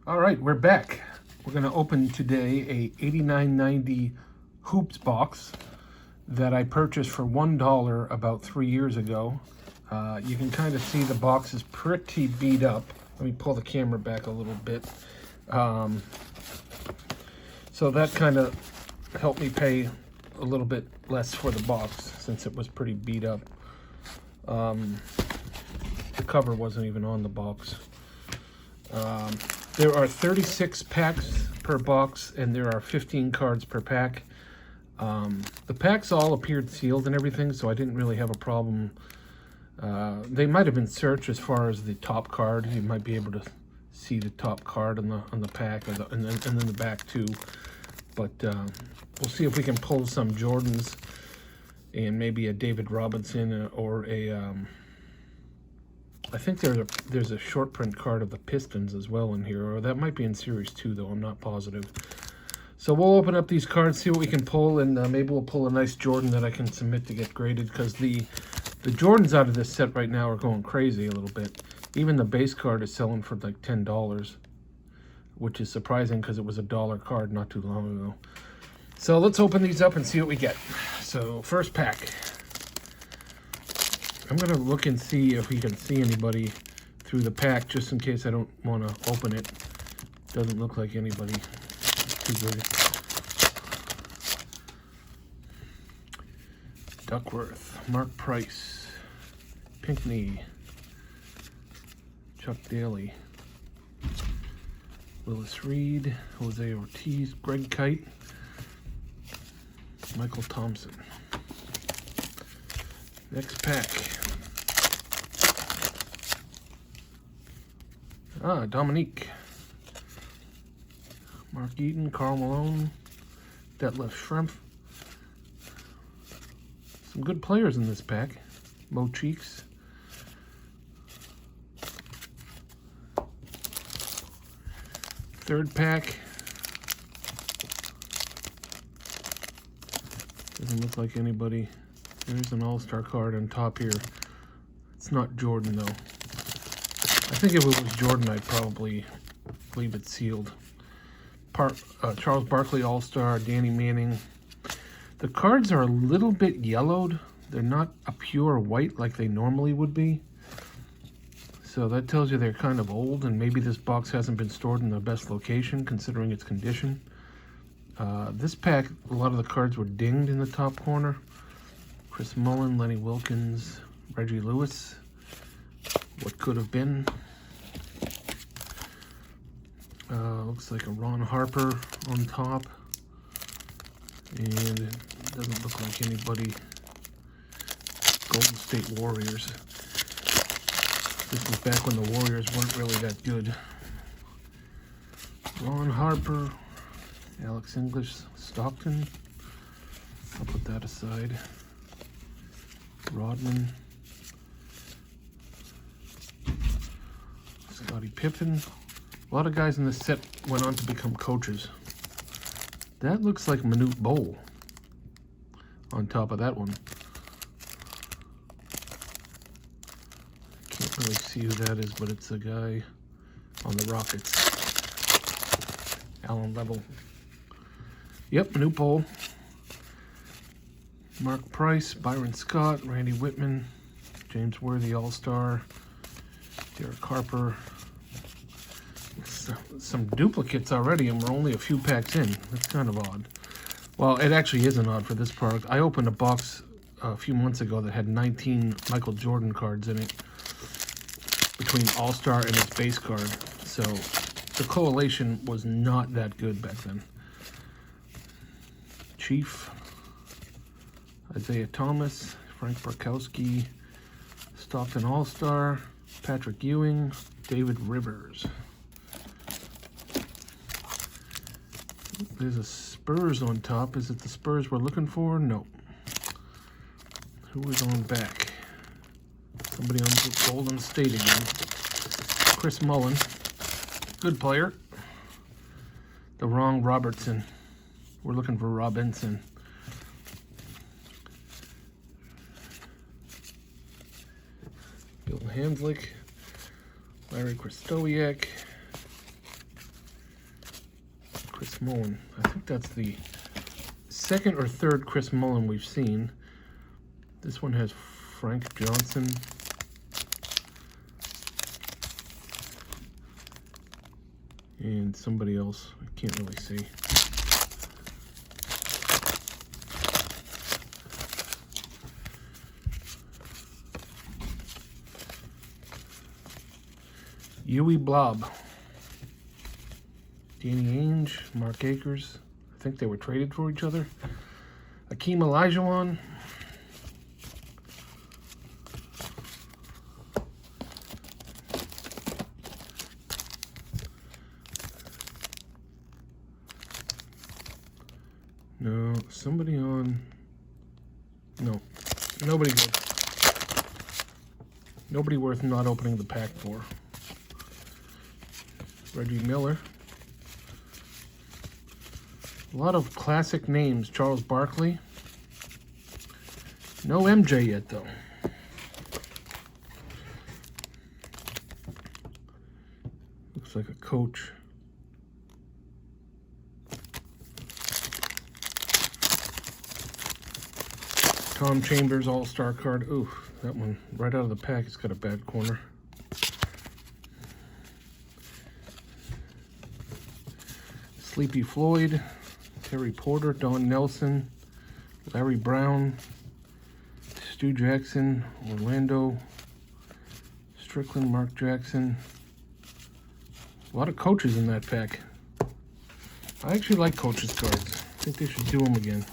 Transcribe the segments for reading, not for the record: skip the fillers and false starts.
All right, we're back. We're going to open today a $89.90 Hoops box that I purchased for $1 about 3 years ago. You can kind of see the box is pretty beat up. Let me pull the camera back a little bit. So that kind of helped me pay a little bit less for the box since it was pretty beat up. The cover wasn't even on the box. There are 36 packs per box, and there are 15 cards per pack. The packs all appeared sealed and everything, so I didn't really have a problem. They might have been searched as far as the top card. You might be able to see the top card on the pack, and then the back too. But we'll see if we can pull some Jordans and maybe a David Robinson or a. I think there's a short print card of the Pistons as well in here, or that might be in Series 2, though I'm not positive. So we'll open up these cards, see what we can pull, and maybe we'll pull a nice Jordan that I can submit to get graded, because the Jordans out of this set right now are going crazy a little bit. Even the base card is selling for like $10, which is surprising because it was a $1 card not too long ago. So let's open these up and see what we get. So first pack. I'm going to look and see if we can see anybody through the pack, just in case I don't want to open it. Doesn't look like anybody too good. Duckworth, Mark Price, Pinckney, Chuck Daly, Willis Reed, Jose Ortiz, Greg Kite, Michael Thompson. Next pack. Dominique. Mark Eaton, Karl Malone, Detlef Schrempf. Some good players in this pack. Mo Cheeks. Third pack. Doesn't look like anybody. There's an all-star card on top here. It's not Jordan, though. I think if it was Jordan, I'd probably leave it sealed. Charles Barkley all-star, Danny Manning. The cards are a little bit yellowed. They're not a pure white like they normally would be. So that tells you they're kind of old, and maybe this box hasn't been stored in the best location considering its condition. This pack, a lot of the cards were dinged in the top corner. Chris Mullin, Lenny Wilkins, Reggie Lewis. What could have been. Looks like a Ron Harper on top. And it doesn't look like anybody. Golden State Warriors. This was back when the Warriors weren't really that good. Ron Harper, Alex English, Stockton. I'll put that aside. Rodman. Scottie Pippen. A lot of guys in this set went on to become coaches. That looks like Manute Bol on top of that one. Can't really see who that is, but it's a guy on the Rockets. Alan Level. Yep, Manute Bol. Mark Price, Byron Scott, Randy Whitman, James Worthy All-Star, Derek Harper. Some duplicates already, and we're only a few packs in. That's kind of odd. Well, it actually isn't odd for this product. I opened a box a few months ago that had 19 Michael Jordan cards in it between All-Star and its base card. So the correlation was not that good back then. Chief, Isaiah Thomas, Frank Barkowski, Stockton All-Star, Patrick Ewing, David Rivers. There's a Spurs on top. Is it the Spurs we're looking for? No. Who is on back? Somebody on Golden State again. Chris Mullin. Good player. The wrong Robertson. We're looking for Robinson. Bill Hanslick. Larry Kristowiak. Chris Mullin. I think that's the second or third Chris Mullin we've seen. This one has Frank Johnson. And somebody else, I can't really see. Ewing Blob. Danny Ainge, Mark Akers. I think they were traded for each other. Akeem Olajuwon. No, somebody on. No, nobody good. Nobody worth not opening the pack for. Reggie Miller. A lot of classic names. Charles Barkley. No MJ yet, though. Looks like a coach. Tom Chambers All-Star card. Ooh, that one right out of the pack. It's got a bad corner. Sleepy Floyd, Terry Porter, Don Nelson, Larry Brown, Stu Jackson, Orlando, Strickland, Mark Jackson. A lot of coaches in that pack. I actually like coaches cards. I think they should do them again.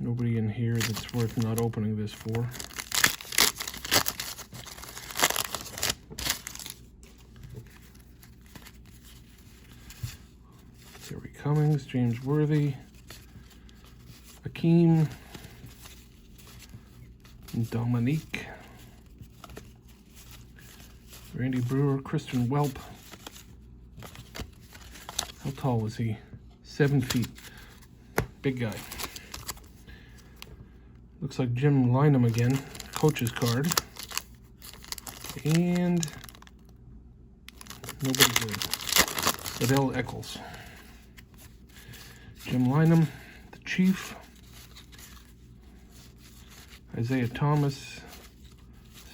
Nobody in here that's worth not opening this for. Terry Cummings, James Worthy, Akeem, Dominique, Randy Brewer, Christian Welp. How tall was he? 7 feet. Big guy. Looks like Jim Lynam again, coach's card. And nobody good. Adele Eccles. Jim Lynam, the Chief. Isaiah Thomas,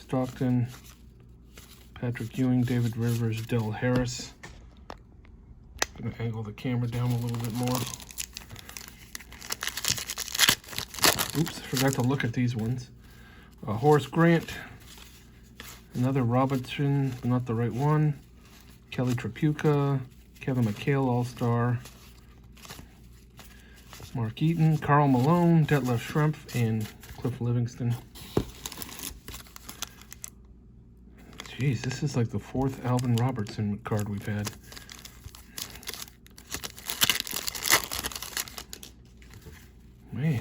Stockton, Patrick Ewing, David Rivers, Del Harris. I'm gonna angle the camera down a little bit more. Oops, forgot to look at these ones. Horace Grant, another Robinson, not the right one. Kelly Tripucka, Kevin McHale, All-Star. Mark Eaton, Karl Malone, Detlef Schrempf, and Cliff Livingston. Jeez, this is like the 4th Alvin Robertson card we've had. Man.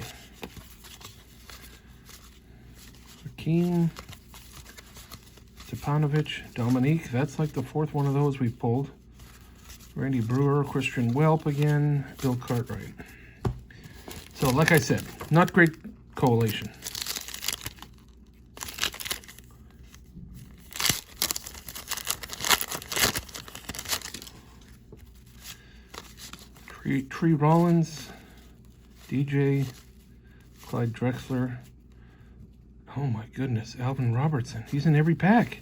Hakeem, Stepanovic, Dominique. That's like the 4th one of those we've pulled. Randy Brewer, Christian Welp again, Bill Cartwright. So, like I said, not great collation. Tree Rollins, DJ, Clyde Drexler. Oh my goodness, Alvin Robertson. He's in every pack.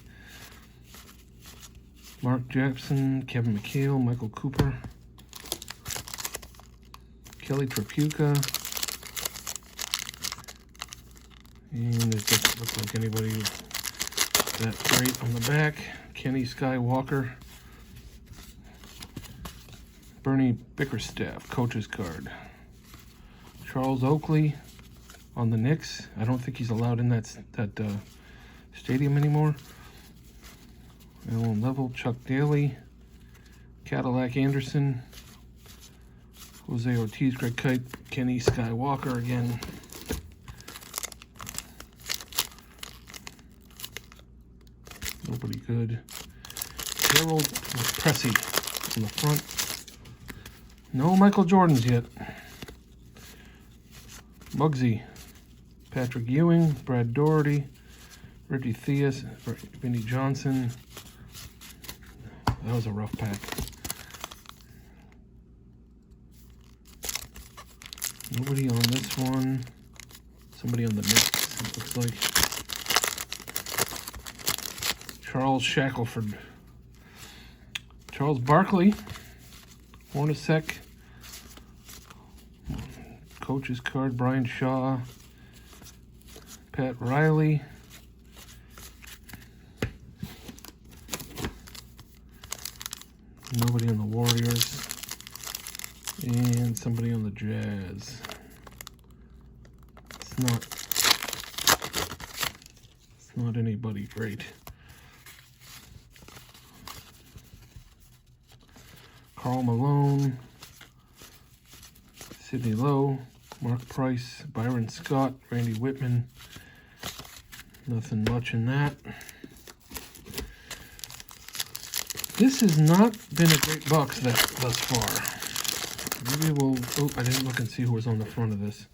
Mark Jackson, Kevin McHale, Michael Cooper, Kelly Tripucka. And it doesn't look like anybody that great on the back. Kenny Skywalker. Bernie Bickerstaff, coach's card. Charles Oakley on the Knicks. I don't think he's allowed in that stadium anymore. Alan Level, Chuck Daly, Cadillac Anderson, Jose Ortiz, Greg Kite, Kenny Skywalker again. Nobody good. Harold Pressey in the front. No Michael Jordans yet. Muggsy, Patrick Ewing, Brad Doherty, Reggie Theus, Vinnie Johnson, that was a rough pack. Nobody on this one. Somebody on the next, it looks like. Charles Shackelford. Charles Barkley. Hornacek. Coach's card, Brian Shaw. Pat Riley. Nobody on the Warriors. And somebody on the Jazz. It's not anybody great. Karl Malone, Sidney Lowe, Mark Price, Byron Scott, Randy Whitman. Nothing much in that. This has not been a great box thus far. Maybe we'll... Oh, I didn't look and see who was on the front of this.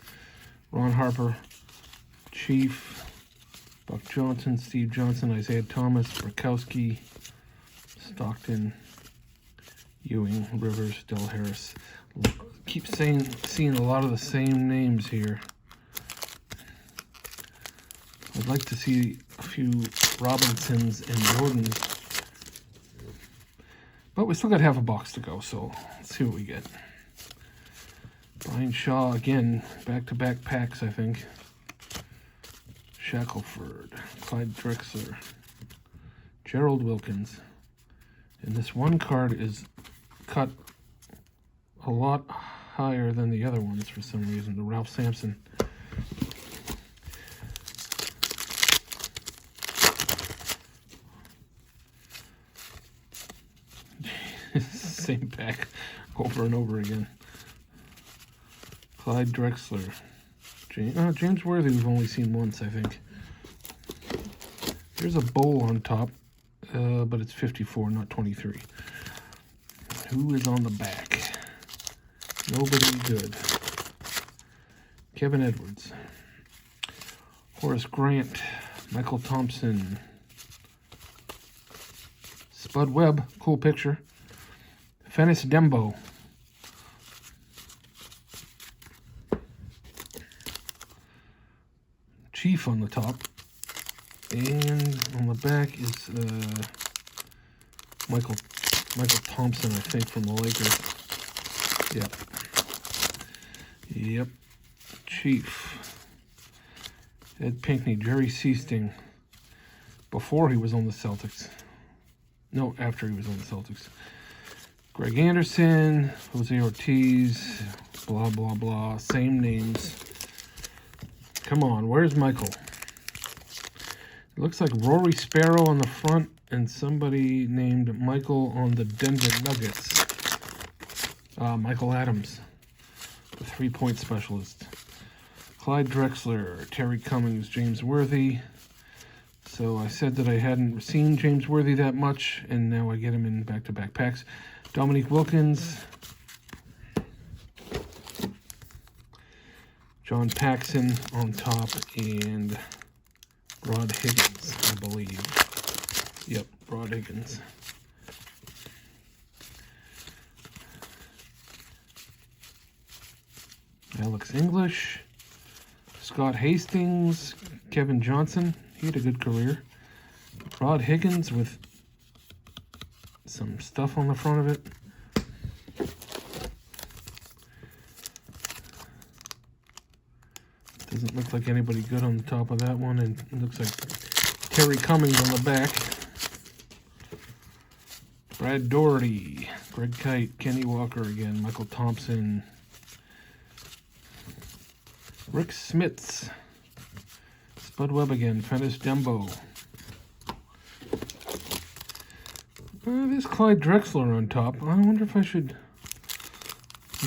Ron Harper, Chief, Buck Johnson, Steve Johnson, Isaiah Thomas, Brakowski, Stockton, Ewing, Rivers, Del Harris. Keep seeing a lot of the same names here. I'd like to see a few Robinsons and Jordans. But we still got half a box to go, so let's see what we get. Brian Shaw, again, back-to-back packs, I think. Shackelford, Clyde Drexler, Gerald Wilkins. And this one card is cut a lot higher than the other ones for some reason, the Ralph Sampson. Same pack over and over again. Clyde Drexler. James Worthy we've only seen once, I think. There's a bowl on top, but it's 54, not 23. Who is on the back? Nobody good. Kevin Edwards. Horace Grant. Michael Thompson. Spud Webb, cool picture. Fennis Dembo. Chief on the top. And on the back is Michael Thompson, I think, from the Lakers. Yep. Chief. Ed Pinkney, Jerry Seasting. Before he was on the Celtics. No, after he was on the Celtics. Greg Anderson, Jose Ortiz, blah, blah, blah. Same names. Come on, where's Michael? It looks like Rory Sparrow on the front and somebody named Michael on the Denver Nuggets. Michael Adams, the three-point specialist. Clyde Drexler, Terry Cummings, James Worthy. So I said that I hadn't seen James Worthy that much, and now I get him in back-to-back packs. Dominique Wilkins, John Paxson on top, and Rod Higgins, I believe. Yep, Rod Higgins. Alex English, Scott Hastings, Kevin Johnson. He had a good career. Rod Higgins with some stuff on the front of it. Doesn't look like anybody good on the top of that one, and it looks like Terry Cummings on the back. Brad Doherty, Greg Kite, Kenny Walker again, Michael Thompson, Rick Smits, Spud Webb again, Fennis Dembo. There's Clyde Drexler on top. I wonder if I should...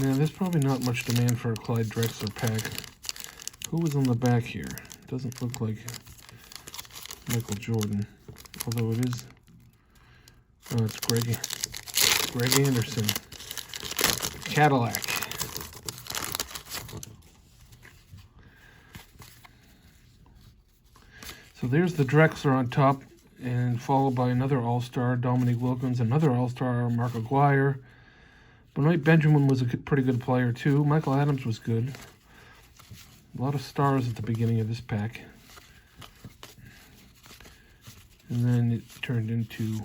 Nah, there's probably not much demand for a Clyde Drexler pack. Who was on the back here? Doesn't look like Michael Jordan, although it is. Oh, it's Greg Anderson. Cadillac. So there's the Drexler on top. and followed by another All-Star, Dominique Wilkins, another All-Star, Mark Aguirre. Benoit Benjamin was a pretty good player too. Michael Adams was good. A lot of stars at the beginning of this pack. And then it turned into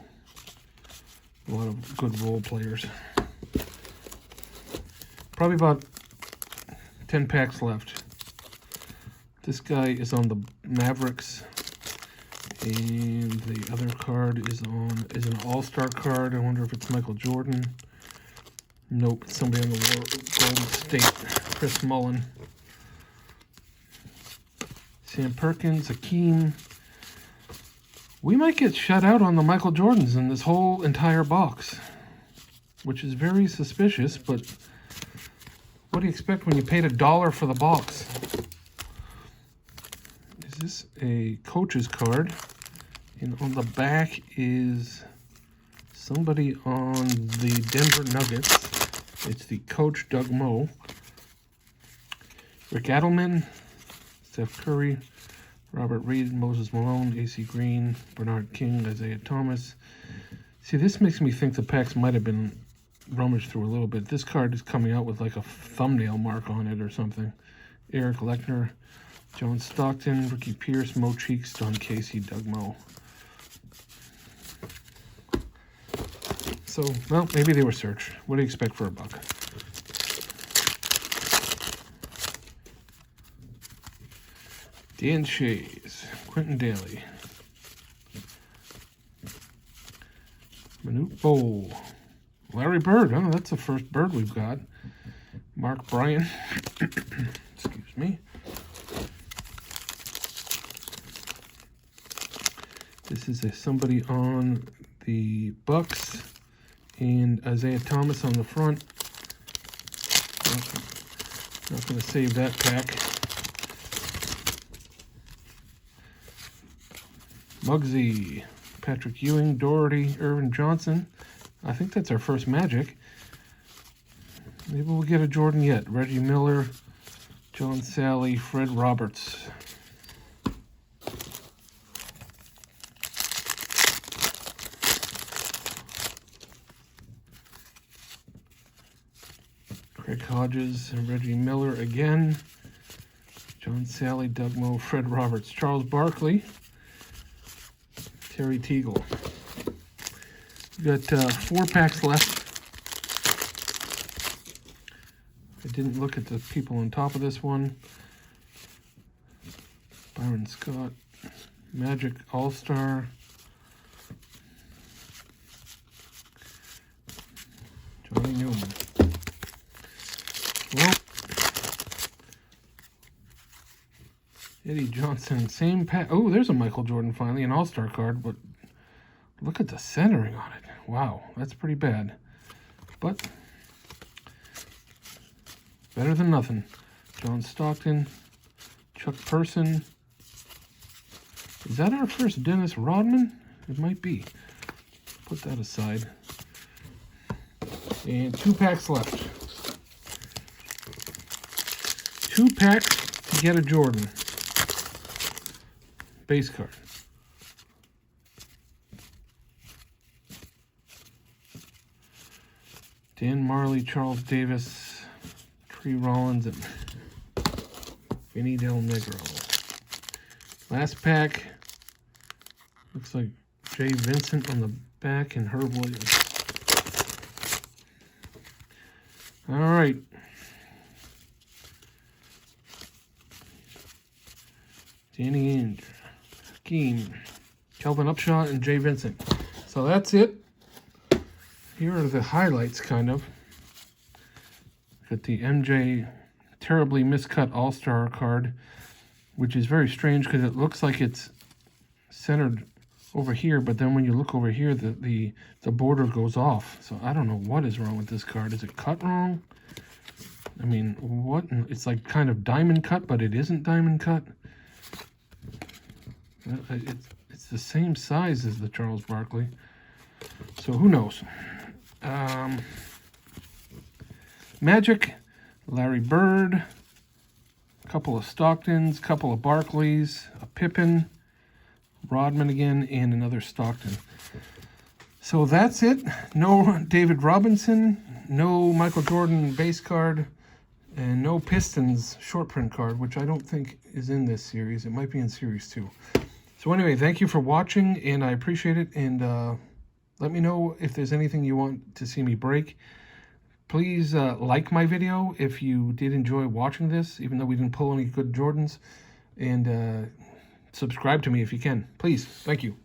a lot of good role players. Probably about 10 packs left. This guy is on the Mavericks. And the other card is an All-Star card. I wonder if it's Michael Jordan. Nope, it's somebody on the Golden State. Chris Mullin. Sam Perkins, Akeem. We might get shut out on the Michael Jordans in this whole entire box, which is very suspicious, but what do you expect when you paid $1 for the box? Is this a coach's card? And on the back is somebody on the Denver Nuggets. It's the coach, Doug Moe. Rick Adelman, Steph Curry, Robert Reed, Moses Malone, AC Green, Bernard King, Isaiah Thomas. See, this makes me think the packs might have been rummaged through a little bit. This card is coming out with like a thumbnail mark on it or something. Eric Lechner, John Stockton, Ricky Pierce, Mo Cheeks, Don Casey, Doug Moe. So, well, maybe they were searched. What do you expect for $1? Dan Shays, Quentin Daly, Manute Bowl, Larry Bird. Oh, that's the first Bird we've got. Mark Bryan. Excuse me. This is somebody on the Bucks and Isaiah Thomas on the front. Not going to save that pack. Muggsy, Patrick Ewing, Doherty, Irvin Johnson. I think that's our first Magic. Maybe we'll get a Jordan yet. Reggie Miller, John Salley, Fred Roberts. Craig Hodges and Reggie Miller again. John Salley, Doug Moe, Fred Roberts, Charles Barkley, Terry Tegel. We've got 4 packs left. I didn't look at the people on top of this one. Byron Scott, Magic All-Star, Johnny Newman. Well, Eddie Johnson, same pack. Oh, there's a Michael Jordan finally, an All-Star card, but look at the centering on it. Wow, that's pretty bad. But better than nothing. John Stockton, Chuck Person. Is that our first Dennis Rodman? It might be. Put that aside. And 2 packs left. 2 packs to get a Jordan. Base card. Dan Marley, Charles Davis, Tree Rollins, and Vinny Del Negro. Last pack. Looks like Jay Vincent on the back and Herb Williams. All right. Danny Ainge, Hakeem, Kelvin Upshaw, and Jay Vincent. So that's it. Here are the highlights, kind of. Got the MJ terribly miscut All-Star card, which is very strange because it looks like it's centered over here, but then when you look over here, the border goes off. So I don't know what is wrong with this card. Is it cut wrong? I mean, what? It's like kind of diamond cut, but it isn't diamond cut. It's the same size as the Charles Barkley. So who knows? Magic, Larry Bird, a couple of Stocktons, a couple of Barkleys, a Pippen, Rodman again, and another Stockton. So that's it. No David Robinson, no Michael Jordan base card, and no Pistons short print card, which I don't think is in this series. It might be in Series 2. So anyway, thank you for watching, and I appreciate it. And let me know if there's anything you want to see me break. Please like my video if you did enjoy watching this, even though we didn't pull any good Jordans. And subscribe to me if you can. Please. Thank you.